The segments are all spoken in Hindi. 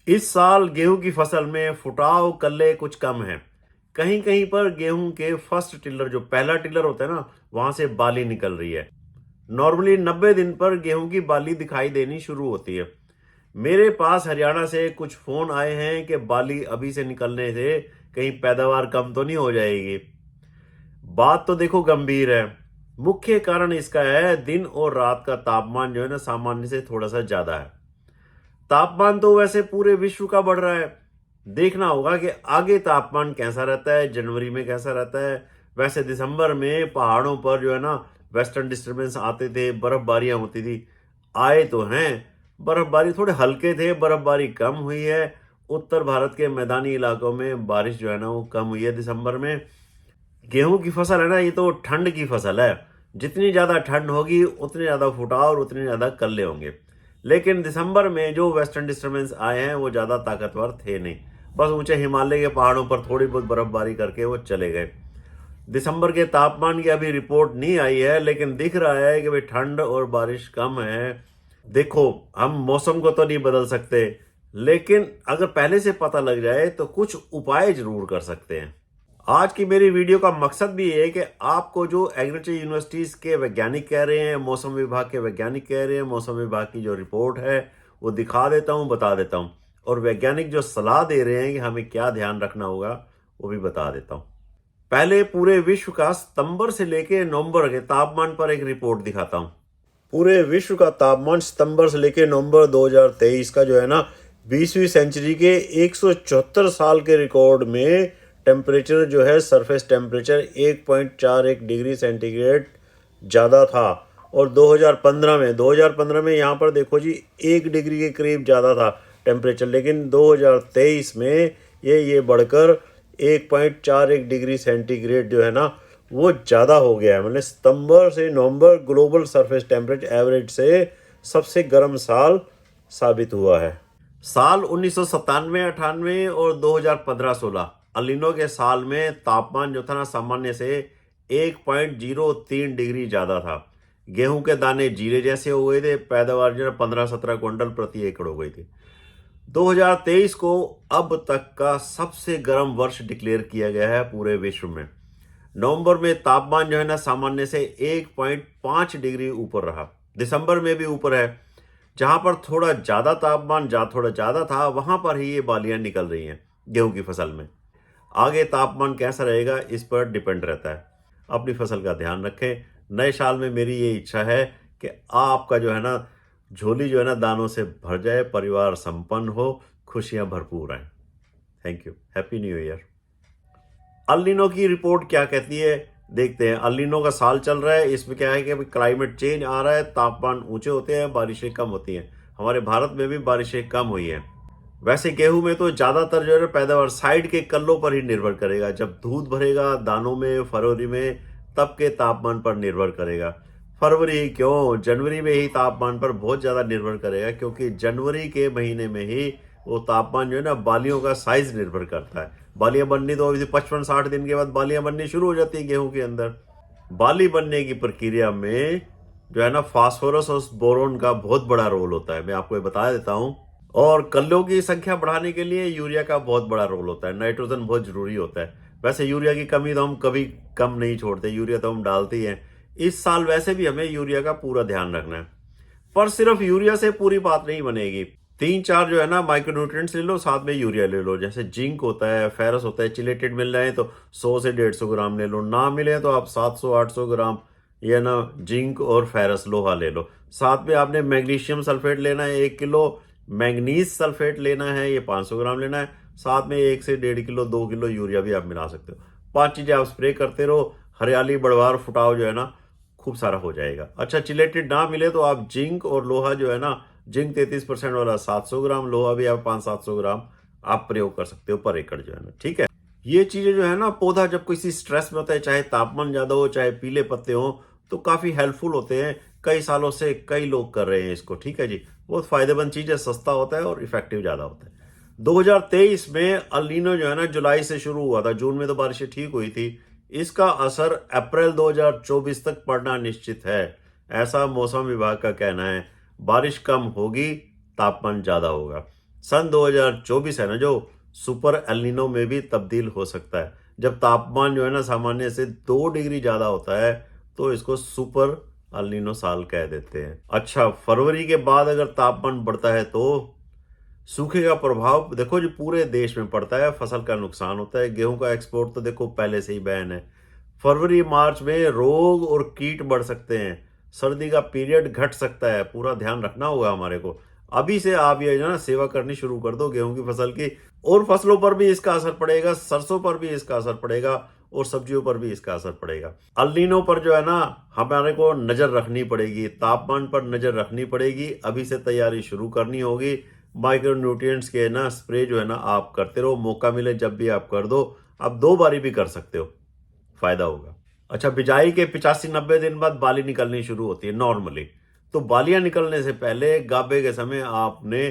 इस साल गेहूं की फसल में फुटाव कल्ले कुछ कम है। कहीं कहीं पर गेहूं के फर्स्ट टिलर, जो पहला टिलर होता है ना, वहां से बाली निकल रही है। नॉर्मली 90 दिन पर गेहूं की बाली दिखाई देनी शुरू होती है। मेरे पास हरियाणा से कुछ फोन आए हैं कि बाली अभी से निकलने से कहीं पैदावार कम तो नहीं हो जाएगी। बात तो देखो गंभीर है। मुख्य कारण इसका है दिन और रात का तापमान जो है ना, सामान्य से थोड़ा सा ज्यादा है। तापमान तो वैसे पूरे विश्व का बढ़ रहा है। देखना होगा कि आगे तापमान कैसा रहता है, जनवरी में कैसा रहता है। वैसे दिसंबर में पहाड़ों पर जो है ना, वेस्टर्न डिस्टर्बेंस आते थे, बर्फबारियां होती थी। आए तो हैं, बर्फबारी थोड़े हल्के थे, बर्फबारी कम हुई है। उत्तर भारत के मैदानी इलाकों में बारिश जो है ना, वो कम हुई है दिसंबर में। गेहूं की फसल है ना, ये तो ठंड की फसल है। जितनी ज्यादा ठंड होगी उतने ज्यादा फुटाव और उतने ज्यादा कल्ले होंगे। लेकिन दिसंबर में जो वेस्टर्न डिस्टर्बेंस आए हैं वो ज्यादा ताकतवर थे नहीं। बस ऊंचे हिमालय के पहाड़ों पर थोड़ी बहुत बर्फबारी करके वो चले गए। दिसंबर के तापमान की अभी रिपोर्ट नहीं आई है, लेकिन दिख रहा है कि भाई ठंड और बारिश कम है। देखो, हम मौसम को तो नहीं बदल सकते, लेकिन अगर पहले से पता लग जाए तो कुछ उपाय जरूर कर सकते हैं। आज की मेरी वीडियो का मकसद भी ये है कि आपको जो एग्रीकल्चर यूनिवर्सिटीज के वैज्ञानिक कह रहे हैं, मौसम विभाग के वैज्ञानिक कह रहे हैं, मौसम विभाग की जो रिपोर्ट है वो दिखा देता हूँ, बता देता हूँ। और वैज्ञानिक जो सलाह दे रहे हैं कि हमें क्या ध्यान रखना होगा, वो भी बता देता हूँ। पहले पूरे विश्व का सितंबर से लेकर नवंबर के तापमान पर एक रिपोर्ट दिखाता हूँ। पूरे विश्व का तापमान सितंबर से लेकर नवंबर 2023 का जो है ना, 20वीं सेंचुरी के 174 साल के रिकॉर्ड में टेम्परेचर जो है, सरफेस टेम्परेचर 1.41 डिग्री सेंटीग्रेड ज़्यादा था। और 2015 में यहाँ पर देखो जी, 1 डिग्री के करीब ज़्यादा था टेम्परेचर। लेकिन 2023 में ये बढ़कर 1.41 डिग्री सेंटीग्रेड जो है ना, वो ज़्यादा हो गया है। मतलब सितंबर से नवंबर ग्लोबल सरफेस टेम्परेचर एवरेज से सबसे गर्म साल साबित हुआ है। साल 1997, 98 और 2015-16 अलिनो के साल में तापमान जो था ना, सामान्य से 1.03 डिग्री ज़्यादा था। गेहूं के दाने जीरे जैसे हो गए थे, पैदावार जो है 15-17 क्विंटल प्रति एकड़ हो गई थी। 2023 को अब तक का सबसे गर्म वर्ष डिक्लेयर किया गया है पूरे विश्व में। नवंबर में तापमान जो है ना, सामान्य से 1.5 डिग्री ऊपर रहा। दिसंबर में भी ऊपर है। जहां पर थोड़ा ज्यादा तापमान थोड़ा ज्यादा था, वहां पर ही ये बालियां निकल रही हैं गेहूं की फसल में। आगे तापमान कैसा रहेगा इस पर डिपेंड रहता है। अपनी फसल का ध्यान रखें। नए साल में मेरी ये इच्छा है कि आपका जो है ना, झोली जो है ना, दानों से भर जाए, परिवार संपन्न हो, खुशियां भरपूर आए। Thank you. Happy new year. El Nino की रिपोर्ट क्या कहती है, देखते हैं। अल नीनो का साल चल रहा है। इसमें क्या है कि क्लाइमेट चेंज आ रहा है, तापमान ऊंचे होते हैं, बारिशें कम होती हैं। हमारे भारत में भी बारिशें कम हुई हैं। वैसे गेहूं में तो ज्यादातर जो है पैदावार साइड के कल्लों पर ही निर्भर करेगा। जब दूध भरेगा दानों में फरवरी में, तब के तापमान पर निर्भर करेगा। फरवरी ही क्यों, जनवरी में ही तापमान पर बहुत ज्यादा निर्भर करेगा, क्योंकि जनवरी के महीने में ही वो तापमान जो है ना, बालियों का साइज निर्भर करता है। बालियां बननी तो अभी 55-60 दिन के बाद बालियां बननी शुरू हो जाती है गेहूं के अंदर। बाली बनने की प्रक्रिया में जो है ना, फास्फोरस और बोरोन का बहुत बड़ा रोल होता है। मैं आपको ये बता देता हूँ। और कल्लों की संख्या बढ़ाने के लिए यूरिया का बहुत बड़ा रोल होता है। नाइट्रोजन बहुत जरूरी होता है। वैसे यूरिया की कमी तो हम कभी कम नहीं छोड़ते, यूरिया तो हम डालते ही हैं। इस साल वैसे भी हमें यूरिया का पूरा ध्यान रखना है। पर सिर्फ यूरिया से पूरी बात नहीं बनेगी। 3-4 जो है ना, माइक्रोन्यूट्रिएंट्स ले लो, साथ में यूरिया ले लो। जैसे जिंक होता है, फेरस होता है। चिलेटेड मिल रहे हैं तो 100 से 150 ग्राम ले लो। ना मिले तो आप 700-800 ग्राम ये ना, जिंक और फेरस लोहा ले लो। साथ में आपने मैग्नीशियम सल्फेट लेना है 1 किलो, मैंगनीज सल्फेट लेना है, ये 500 ग्राम लेना है। साथ में 1 से 1.5 किलो 2 किलो यूरिया भी आप मिला सकते हो। 5 चीजें आप स्प्रे करते रहो। हरियाली बढ़वार फुटाव जो है ना, खूब सारा हो जाएगा। अच्छा, चिलेटेड ना मिले तो आप जिंक और लोहा जो है ना, जिंक 33% वाला 700 ग्राम, लोहा भी आप 500-700 ग्राम आप प्रयोग कर सकते हो पर एकड़ जो है ना, ठीक है। ये चीजें जो है ना, पौधा जब किसी स्ट्रेस में होता है, चाहे तापमान ज्यादा हो, चाहे पीले पत्ते हो, तो काफी हेल्पफुल होते हैं। कई सालों से कई लोग कर रहे हैं इसको, ठीक है जी। बहुत फायदेमंद चीज है, सस्ता होता है और इफेक्टिव ज्यादा होता है। 2023 में अल नीनो जो है ना, जुलाई से शुरू हुआ था। जून में तो बारिशें ठीक हुई थी। इसका असर अप्रैल 2024 तक पड़ना निश्चित है, ऐसा मौसम विभाग का कहना है। बारिश कम होगी, तापमान ज्यादा होगा। सन 2024 है ना जो सुपर एलिनो में भी तब्दील हो सकता है। जब तापमान जो है ना सामान्य से 2 डिग्री ज़्यादा होता है तो इसको सुपर एलिनो साल कह देते हैं। अच्छा, फरवरी के बाद अगर तापमान बढ़ता है तो सूखे का प्रभाव देखो जो पूरे देश में पड़ता है, फसल का नुकसान होता है। गेहूं का एक्सपोर्ट तो देखो पहले से ही बैन है। फरवरी मार्च में रोग और कीट बढ़ सकते हैं। सर्दी का पीरियड घट सकता है, पूरा ध्यान रखना होगा हमारे को। अभी से आप ये जो ना सेवा करनी शुरू कर दो गेहूं की फसल की। और फसलों पर भी इसका असर पड़ेगा, सरसों पर भी इसका असर पड़ेगा और सब्जियों पर भी इसका असर पड़ेगा। अल नीनो पर जो है ना हमारे को नजर रखनी पड़ेगी, तापमान पर नजर रखनी पड़ेगी। अभी से तैयारी शुरू करनी होगी। माइक्रो न्यूट्रिएंट्स के ना स्प्रे जो है ना आप करते रहो, मौका मिले जब भी आप कर दो। आप 2 बारी भी कर सकते हो, फायदा होगा। अच्छा, बिजाई के 85-90 दिन बाद बाली निकलनी शुरू होती है नॉर्मली। तो बालियां निकलने से पहले गाभे के समय आपने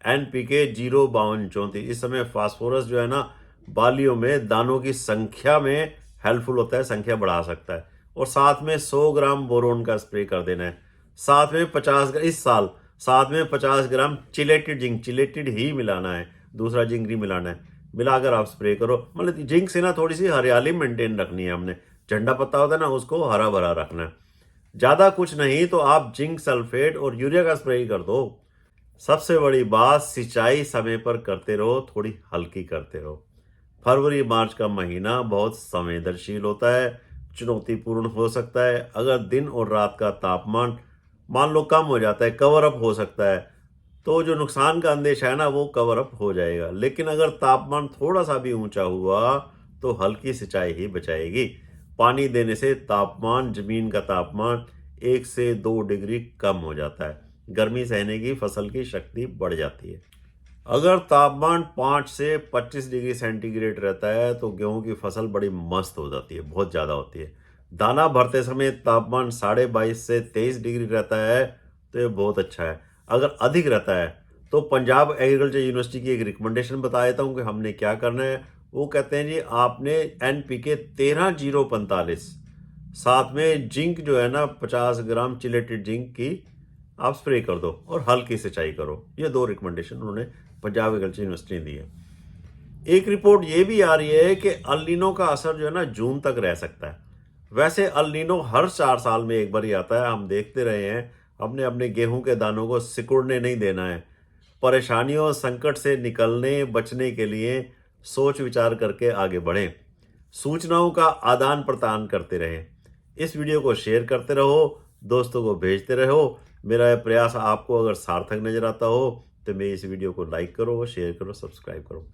एनपीके 05234 इस समय फास्फोरस जो है ना बालियों में दानों की संख्या में हेल्पफुल होता है, संख्या बढ़ा सकता है। और साथ में 100 ग्राम बोरोन का स्प्रे कर देना है। साथ में 50 इस साल साथ में 50 ग्राम चिलेटेड जिंक, चिलेटेड ही मिलाना है, दूसरा जिंक नहीं मिलाना है। मिलाकर आप स्प्रे करो। मतलब जिंक से ना थोड़ी सी हरियाली मेंटेन रखनी है हमने। झंडा पत्ता होता है ना उसको हरा भरा रखना है। ज्यादा कुछ नहीं तो आप जिंक सल्फेट और यूरिया का स्प्रे ही कर दो। सबसे बड़ी बात, सिंचाई समय पर करते रहो, थोड़ी हल्की करते रहो। फरवरी मार्च का महीना बहुत संवेदनशील होता है, चुनौतीपूर्ण हो सकता है। अगर दिन और रात का तापमान मान लो कम हो जाता है, कवर अप हो सकता है, तो जो नुकसान का अंदेशा है ना वो कवर अप हो जाएगा। लेकिन अगर तापमान थोड़ा सा भी ऊंचा हुआ तो हल्की सिंचाई ही बचाएगी। पानी देने से तापमान, जमीन का तापमान 1 से 2 डिग्री कम हो जाता है। गर्मी सहने की फसल की शक्ति बढ़ जाती है। अगर तापमान 5 से 25 डिग्री सेंटीग्रेड रहता है तो गेहूं की फसल बड़ी मस्त हो जाती है, बहुत ज़्यादा होती है। दाना भरते समय तापमान 22.5 से 23 डिग्री रहता है तो ये बहुत अच्छा है। अगर अधिक रहता है तो पंजाब एग्रीकल्चर यूनिवर्सिटी की एक रिकमेंडेशन बता देता हूँ कि हमने क्या करना है। वो कहते हैं जी आपने एनपीके 13-045 साथ में जिंक जो है ना 50 ग्राम चिलेटेड जिंक की आप स्प्रे कर दो और हल्की सिंचाई करो। ये 2 रिकमेंडेशन उन्होंने पंजाब एग्रीकल्चर यूनिवर्सिटी ने दी है। एक रिपोर्ट ये भी आ रही है कि अल नीनो का असर जो है ना जून तक रह सकता है। वैसे अल नीनो हर 4 साल में एक बार ही आता है, हम देखते रहे हैं। हमने अपने गेहूं के दानों को सिकुड़ने नहीं देना है। परेशानियों संकट से निकलने बचने के लिए सोच विचार करके आगे बढ़ें। सूचनाओं का आदान प्रदान करते रहें। इस वीडियो को शेयर करते रहो, दोस्तों को भेजते रहो। मेरा यह प्रयास आपको अगर सार्थक नजर आता हो तो मेरी इस वीडियो को लाइक करो, शेयर करो, सब्सक्राइब करो।